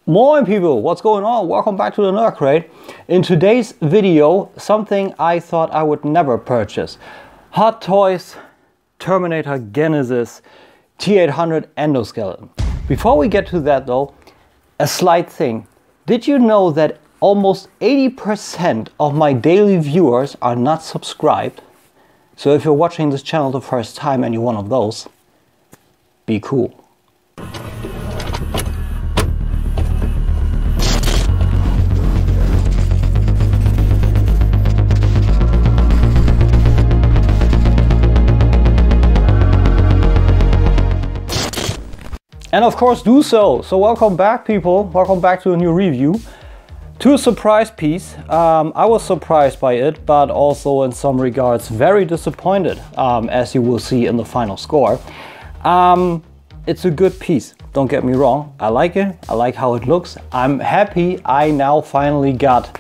Moin people, what's going on? Welcome back to the Nerd Crate. In today's video, something I thought I would never purchase. Hot Toys Terminator Genisys T-800 Endoskeleton. Before we get to that though, a slight thing. Did you know that almost 80% of my daily viewers are not subscribed? So if you're watching this channel the first time and you're one of those, be cool. And of course do so. So welcome back people, welcome back to a new review. To a surprise piece. I was surprised by it, but also in some regards very disappointed, as you will see in the final score. It's a good piece, don't get me wrong. I like it, I like how it looks. I'm happy I now finally got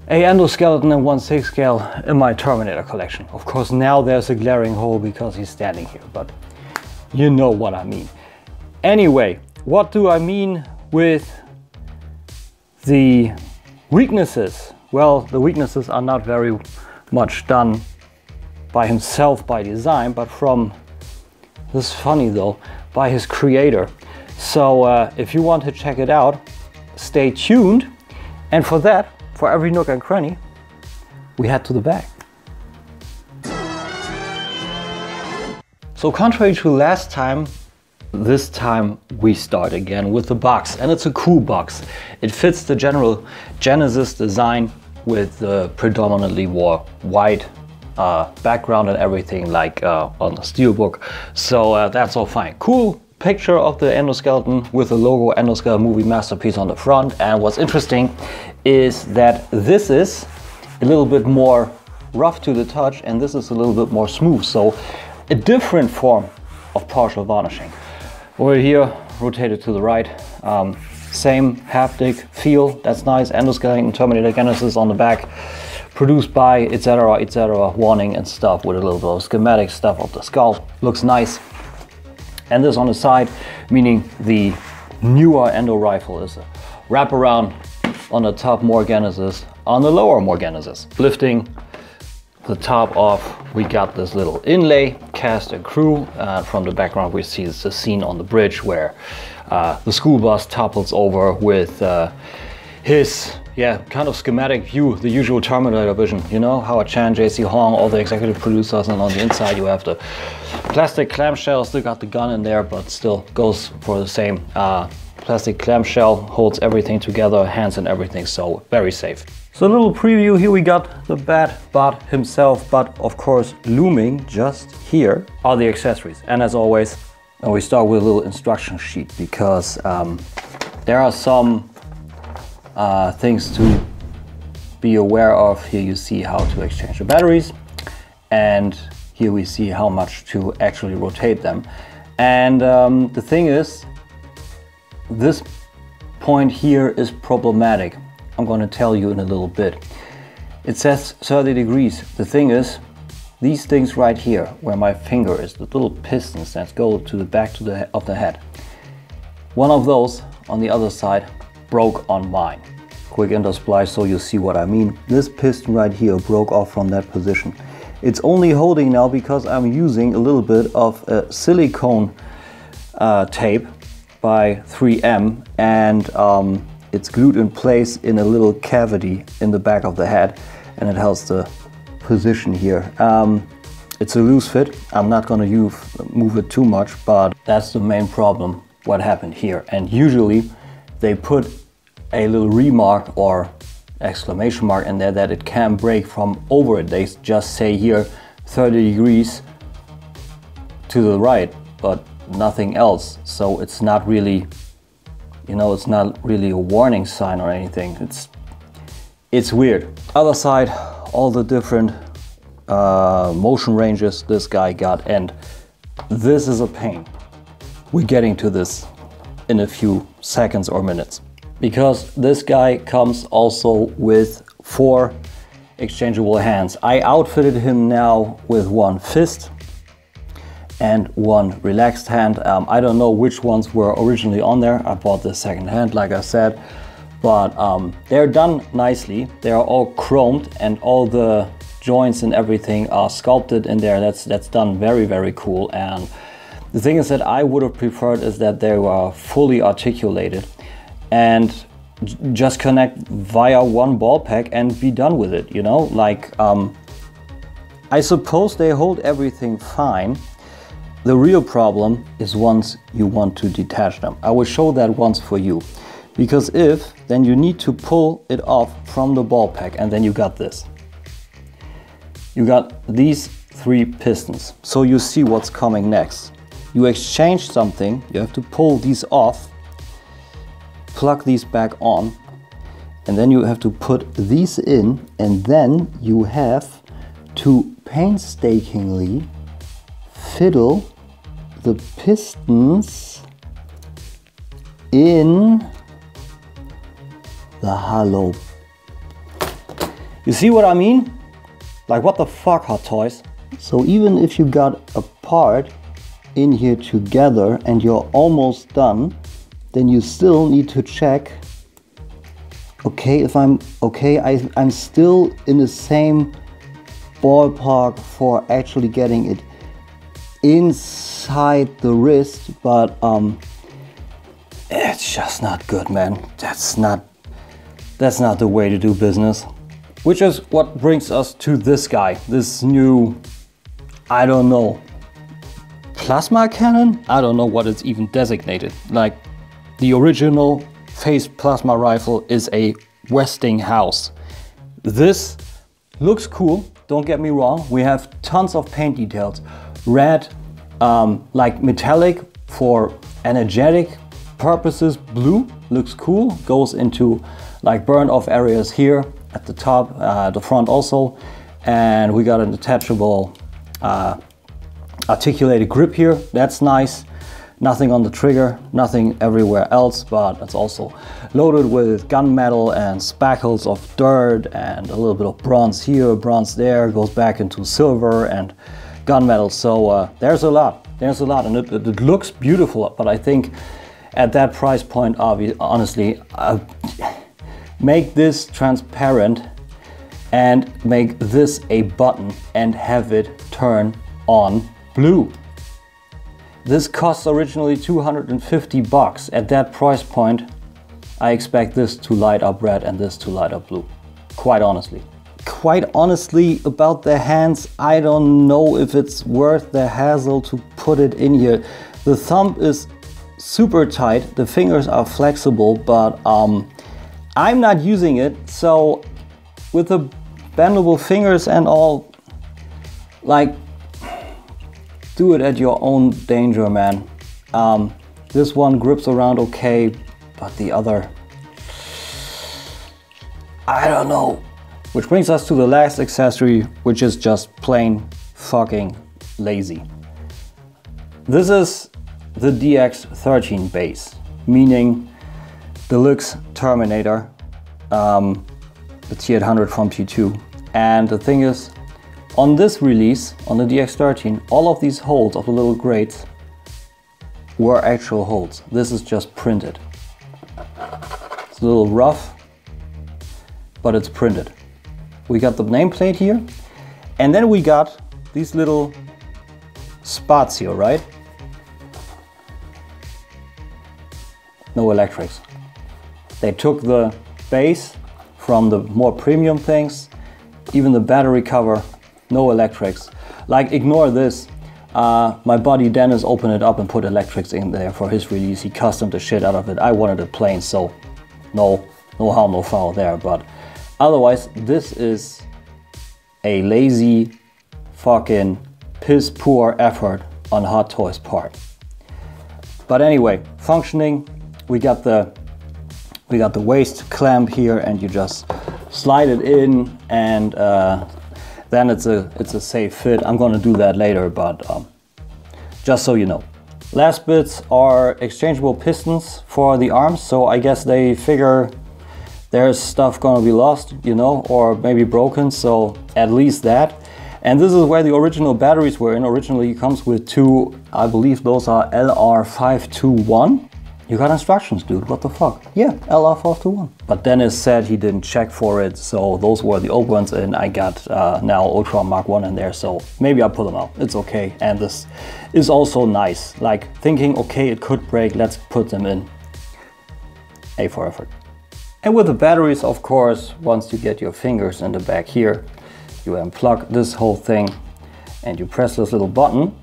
a endoskeleton in 1/6 scale in my Terminator collection. Of course now there's a glaring hole because he's standing here, but you know what I mean. Anyway, what do I mean with the weaknesses? Well, the weaknesses are not very much done by himself by design, but from, this is funny though, by his creator. So if you want to check it out, stay tuned. And for that, for every nook and cranny, we head to the back. So contrary to last time, this time we start again with the box, and it's a cool box. It fits the general Genisys design with the predominantly white background and everything like on the steelbook. So that's all fine. Cool picture of the endoskeleton with the logo Endoskeleton Movie Masterpiece on the front. And what's interesting is that this is a little bit more rough to the touch and this is a little bit more smooth. So a different form of partial varnishing. Over here, rotated to the right, same haptic feel, that's nice. Endoskeleton Terminator Genisys on the back, produced by etc, etc, warning and stuff with a little bit of schematic stuff of the skull. Looks nice. And this on the side, meaning the newer endo rifle is a wraparound. On the top more Genisys, on the lower more Genisys. Lifting the top off, we got this little inlay, cast and crew. From the background we see the scene on the bridge where the school bus topples over with his kind of schematic view, the usual Terminator vision. You know, Howard Chan, JC Hong, all the executive producers, and on the inside you have the plastic clamshell, still got the gun in there, but still goes for the same plastic clamshell, holds everything together, hands and everything, so very safe. So a little preview, here we got the bad bot himself, but of course looming just here are the accessories. And as always, we start with a little instruction sheet because there are some things to be aware of. Here you see how to exchange the batteries, and here we see how much to actually rotate them. And the thing is, this point here is problematic. I'm going to tell you in a little bit. It says 30 degrees. The thing is, these things right here, where my finger is, the little pistons that go to the back of the head. One of those on the other side broke on mine. Quick intersplice so you see what I mean. This piston right here broke off from that position. It's only holding now because I'm using a little bit of a silicone tape by 3M, and it's glued in place in a little cavity in the back of the head, and it helps the position here. It's a loose fit. I'm not going to move it too much, but that's the main problem what happened here. And usually they put a little remark or exclamation mark in there that it can break from over it. They just say here 30 degrees to the right, but nothing else. So it's not really, you know, it's not really a warning sign or anything. It's weird. Other side, all the different motion ranges this guy got, and this is a pain. We're getting to this in a few seconds or minutes, because this guy comes also with 4 exchangeable hands. I outfitted him now with one fist, and one relaxed hand. I don't know which ones were originally on there. I bought this second hand, like I said, but they're done nicely. They are all chromed and all the joints and everything are sculpted in there. That's done very, very cool. And the thing is that I would have preferred is that they were fully articulated and just connect via one ball pack and be done with it, you know? Like, I suppose they hold everything fine. The real problem is once you want to detach them. I will show that once for you. Because then you need to pull it off from the ball pack, and then you got this. You got these 3 pistons. So you see what's coming next. You exchange something, you have to pull these off, plug these back on, and then you have to put these in, and then you have to painstakingly fiddle the pistons in the hollow. You see what I mean? Like, what the fuck, Hot Toys? So even if you got a part in here together and you're almost done, then you still need to check, okay, if I'm okay, I'm still in the same ballpark for actually getting it inside the wrist, but it's just not good, man. That's not the way to do business. Which is what brings us to this guy, this new, I don't know, plasma cannon? I don't know what it's even designated. Like, the original phased plasma rifle is a Westinghouse. This looks cool, don't get me wrong. We have tons of paint details. Red, like metallic for energetic purposes. Blue looks cool, goes into like burned off areas here at the top, the front also. And we got an detachable articulated grip here. That's nice. Nothing on the trigger, nothing everywhere else, but it's also loaded with gunmetal and spackles of dirt and a little bit of bronze here, bronze there, goes back into silver and gunmetal. So there's a lot, and it looks beautiful, but I think at that price point, honestly, make this transparent and make this a button and have it turn on blue. This costs originally 250 bucks. At that price point, I expect this to light up red and this to light up blue, quite honestly. Quite honestly, about the hands, I don't know if it's worth the hassle to put it in here. The thumb is super tight, the fingers are flexible, but I'm not using it, so with the bendable fingers and all, like, do it at your own danger, man. This one grips around okay, but the other, I don't know. Which brings us to the last accessory, which is just plain fucking lazy. This is the DX13 base, meaning Deluxe Terminator, the T-800 from T2. And the thing is, on this release, on the DX13, all of these holes of the little grates were actual holes. This is just printed. It's a little rough, but it's printed. We got the nameplate here, and then we got these little spots here, right? No electrics. They took the base from the more premium things, even the battery cover, no electrics. Like, ignore this. My buddy Dennis opened it up and put electrics in there for his release. He customed the shit out of it. I wanted it plain, so no harm, no foul there. But otherwise, this is a lazy, fucking piss poor effort on Hot Toys' part. But anyway, functioning. We got the waist clamp here, and you just slide it in, and then it's a safe fit. I'm gonna do that later, but just so you know. Last bits are exchangeable pistons for the arms, so I guess they figure there's stuff gonna be lost, you know, or maybe broken, so at least that. And this is where the original batteries were in. Originally it comes with two, I believe those are LR521. You got instructions, dude, what the fuck? Yeah, LR521. But Dennis said he didn't check for it, so those were the old ones, and I got now Ultra Mark 1 in there, so maybe I'll pull them out. It's okay. And this is also nice. Like thinking, okay, it could break, let's put them in. A for effort. And with the batteries, of course, once you get your fingers in the back here, you unplug this whole thing and you press this little button.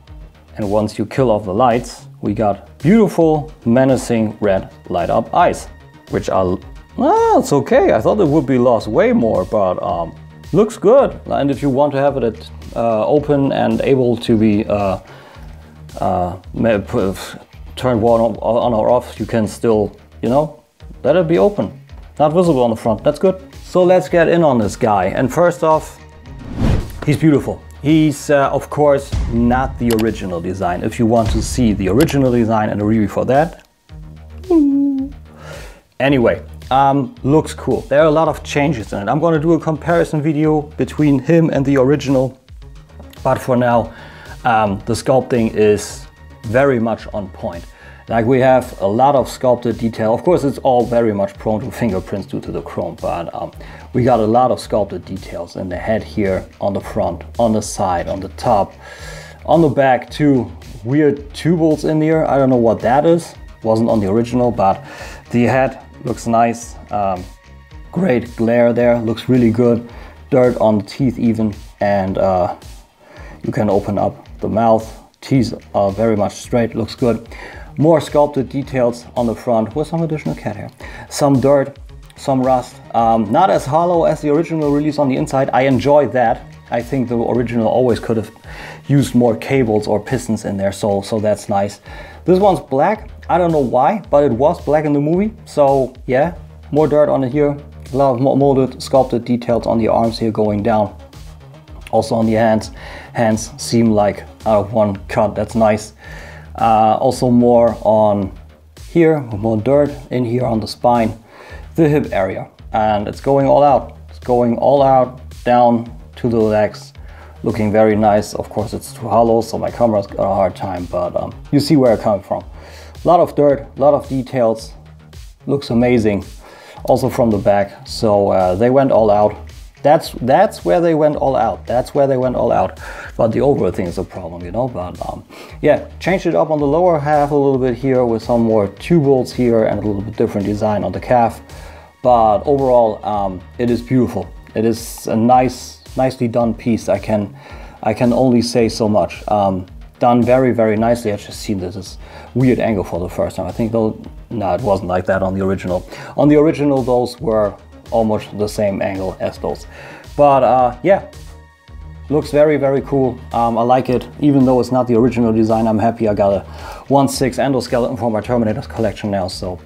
And once you kill off the lights, we got beautiful, menacing red light up eyes, which are, well, it's okay. I thought it would be lost way more, but looks good. And if you want to have it open and able to be turned on or off, you can still, you know, let it be open. Not visible on the front, that's good. So let's get in on this guy. And first off, he's beautiful. He's, of course, not the original design. If you want to see the original design and a review for that. Anyway, looks cool. There are a lot of changes in it. I'm going to do a comparison video between him and the original. But for now, the sculpting is very much on point. Like we have a lot of sculpted detail. Of course, it's all very much prone to fingerprints due to the chrome, but we got a lot of sculpted details in the head here, on the front, on the side, on the top, on the back, two weird tubules in there. I don't know what that is. Wasn't on the original, but the head looks nice. Great glare there, looks really good. Dirt on the teeth even, and you can open up the mouth. Teeth are very much straight, looks good. More sculpted details on the front with some additional cat hair. Some dirt, some rust. Not as hollow as the original release on the inside. I enjoy that. I think the original always could have used more cables or pistons in there, so that's nice. This one's black. I don't know why, but it was black in the movie. So yeah, more dirt on it here. A lot of molded, sculpted details on the arms here going down. Also on the hands. Hands seem like out of one cut. That's nice. Also more on here, more dirt in here on the spine, the hip area, and it's going all out. It's going all out down to the legs, looking very nice. Of course, it's too hollow, so my camera's got a hard time, but you see where it comes from. A lot of dirt, a lot of details, looks amazing. Also from the back, so they went all out. That's where they went all out. That's where they went all out. But the overall thing is a problem, you know. But yeah, changed it up on the lower half a little bit here with some more tubules here and a little bit different design on the calf. But overall, it is beautiful. It is a nicely done piece. I can only say so much. Done very, very nicely. I've just seen this weird angle for the first time. I think though, no, it wasn't like that on the original. On the original, those were almost the same angle as those. But yeah, looks very, very cool. I like it. Even though it's not the original design, I'm happy I got a 1/6 endoskeleton for my Terminator's collection now. So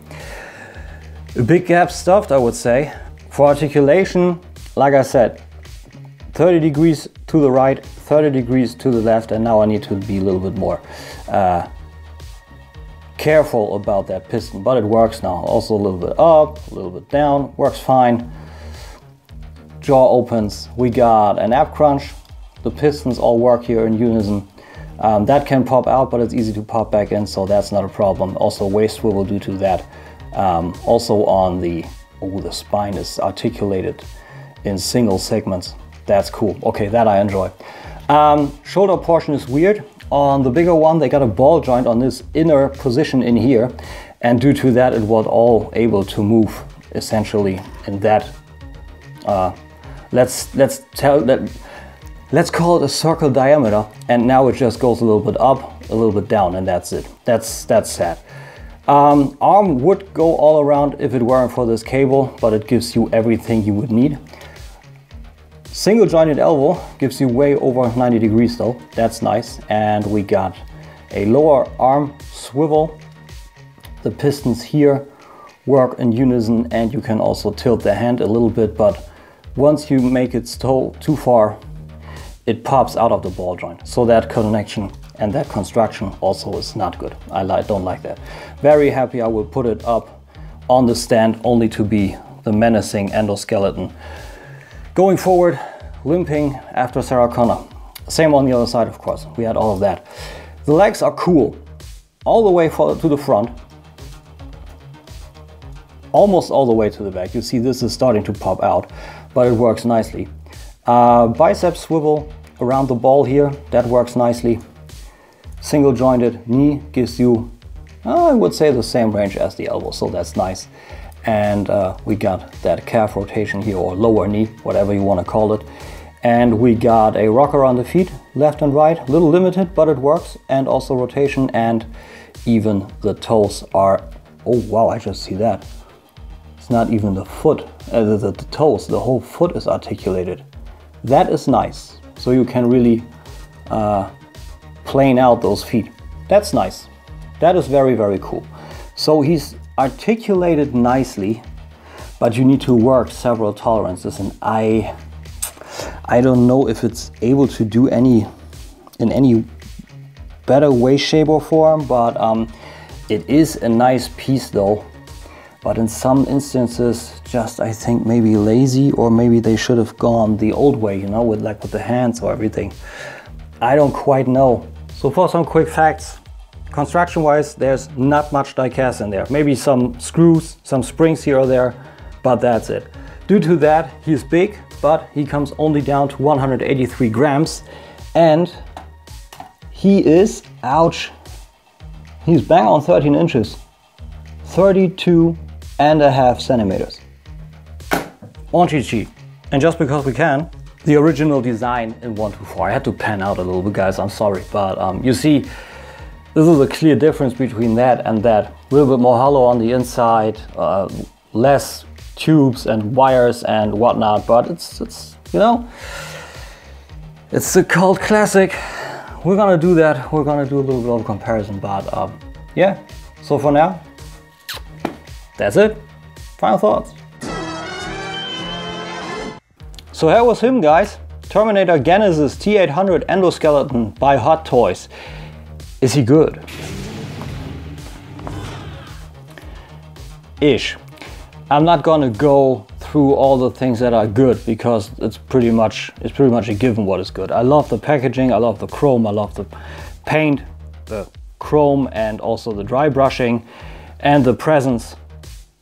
a big gap stuffed, I would say. For articulation, like I said, 30 degrees to the right, 30 degrees to the left, and now I need to be a little bit more careful about that piston, but it works now. Also a little bit up, a little bit down, works fine. Jaw opens. We got an ab crunch. The pistons all work here in unison. That can pop out, but it's easy to pop back in, so that's not a problem. Also waist swivel due to that. Also on the spine is articulated in single segments. That's cool. Okay, that I enjoy. Shoulder portion is weird. On the bigger one, they got a ball joint on this inner position in here, and due to that, it was all able to move essentially in that. Let's call it a circle diameter, and now it just goes a little bit up, a little bit down, and that's it. That's sad. Arm would go all around if it weren't for this cable, but it gives you everything you would need. Single jointed elbow gives you way over 90 degrees though, that's nice. And we got a lower arm swivel. The pistons here work in unison, and you can also tilt the hand a little bit, but once you make it too far, it pops out of the ball joint. So that connection and that construction also is not good. I don't like that. Very happy I will put it up on the stand only to be the menacing endoskeleton. Going forward, limping after Sarah Connor. Same on the other side, of course. We had all of that. The legs are cool. All the way to the front. Almost all the way to the back. You see this is starting to pop out, but it works nicely. Bicep swivel around the ball here. That works nicely. Single jointed knee gives you, I would say, the same range as the elbow, so that's nice. And we got that calf rotation here, or lower knee, whatever you want to call it. And we got a rocker on the feet, left and right, a little limited, but it works. And also rotation, and even the toes are, oh wow, I just see that. It's not even the foot, the toes, the whole foot is articulated. That is nice. So you can really plane out those feet. That's nice. That is very, very cool. So he's articulated nicely, but you need to work several tolerances, and I don't know if it's able to do in any better way, shape or form, but it is a nice piece though. But in some instances, just I think maybe lazy, or maybe they should have gone the old way, you know, with the hands or everything. I don't quite know. So for some quick facts, construction wise, there's not much die cast in there. Maybe some screws, some springs here or there, but that's it. Due to that, he's big, but he comes only down to 183 grams, and he is, ouch, he's bang on 13 inches, 32.5 centimeters. On cheat sheet. And just because we can, the original design in 124. I had to pan out a little bit, guys, I'm sorry, but you see, this is a clear difference between that and that. A little bit more hollow on the inside, less tubes and wires and whatnot, but it's you know, it's a cult classic. We're gonna do that. We're gonna do a little bit of comparison, but yeah. So for now, that's it. Final thoughts. So here was him, guys. Terminator Genisys T-800 Endoskeleton by Hot Toys. Is he good? Ish. I'm not gonna go through all the things that are good, because it's pretty much a given what is good. I love the packaging, I love the chrome, I love the paint, the chrome, and also the dry brushing, and the presence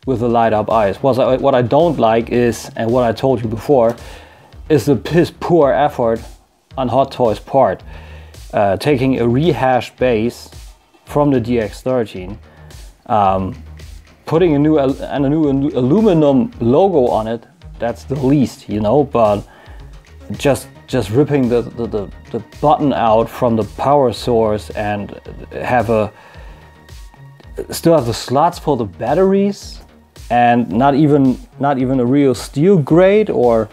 with the light up eyes. What I don't like is, and what I told you before, is the piss poor effort on Hot Toys' part, taking a rehashed base from the DX13, putting a new aluminum logo on it. That's the least, you know, but just ripping the button out from the power source, and still have the slots for the batteries, and not even a real steel grade, or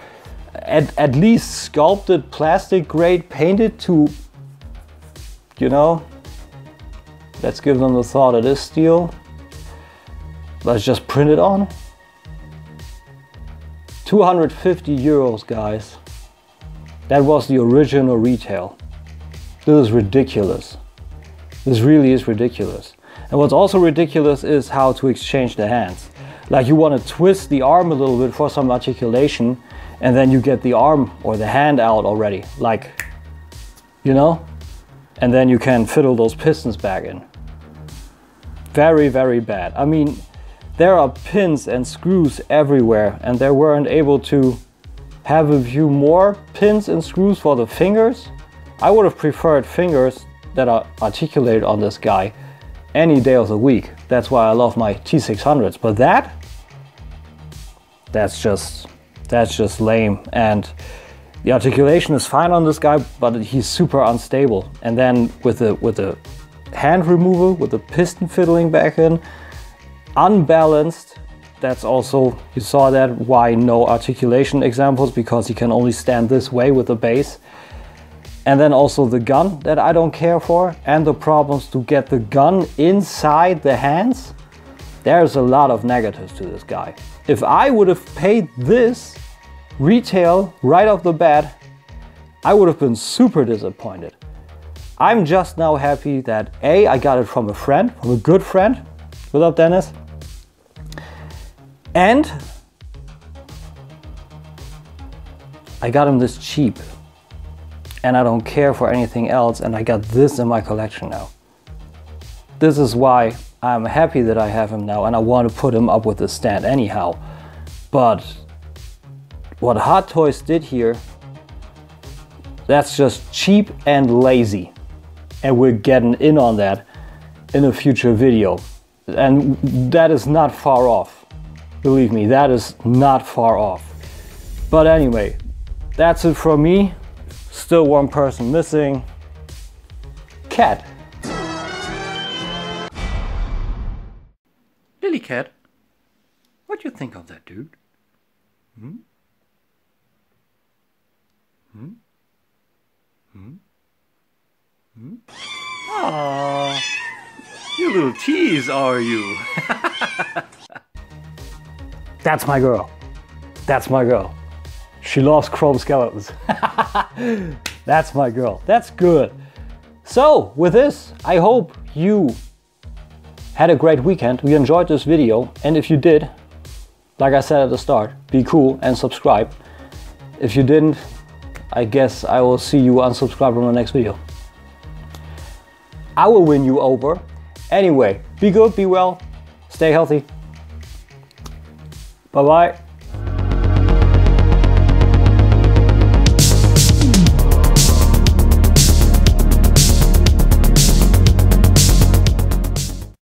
at least sculpted plastic grade painted to, you know, let's give them the thought it is steel. Let's just print it on. 250 euros, guys. That was the original retail. This is ridiculous. This really is ridiculous. And what's also ridiculous is how to exchange the hands. Like, you want to twist the arm a little bit for some articulation, and then you get the arm or the hand out already, like, you know? And then you can fiddle those pistons back in. Very, very bad. I mean, there are pins and screws everywhere, and they weren't able to have a few more pins and screws for the fingers. I would have preferred fingers that are articulated on this guy any day of the week. That's why I love my T600s. But that's just lame. And the articulation is fine on this guy, but he's super unstable. And then with the hand removal, with the piston fiddling back in, unbalanced. That's also, you saw that, why no articulation examples, because he can only stand this way with the base. And then also the gun that I don't care for, and the problems to get the gun inside the hands. There's a lot of negatives to this guy. If I would have paid this retail right off the bat, I would have been super disappointed. I'm just now happy that A, I got it from a friend, from a good friend. What's up, Dennis? And I got him this cheap. and I don't care for anything else, and I got this in my collection now. This is why I'm happy that I have him now, and I want to put him up with the stand anyhow. But what Hot Toys did here, that's just cheap and lazy. And we're getting in on that in a future video. And that is not far off. Believe me, that is not far off. But anyway, that's it from me. Still one person missing. Cat. Billy Cat, what do you think of that, dude? Hmm? Hmm? Hmm? Hmm? Aww, you little tease, are you? That's my girl. That's my girl. She loves chrome skeletons. That's my girl. That's good. So, with this, I hope you had a great weekend. You enjoyed this video. And if you did, like I said at the start, be cool and subscribe. If you didn't, I guess I will see you unsubscribe from the next video. I will win you over. Anyway, be good, be well, stay healthy. Bye-bye.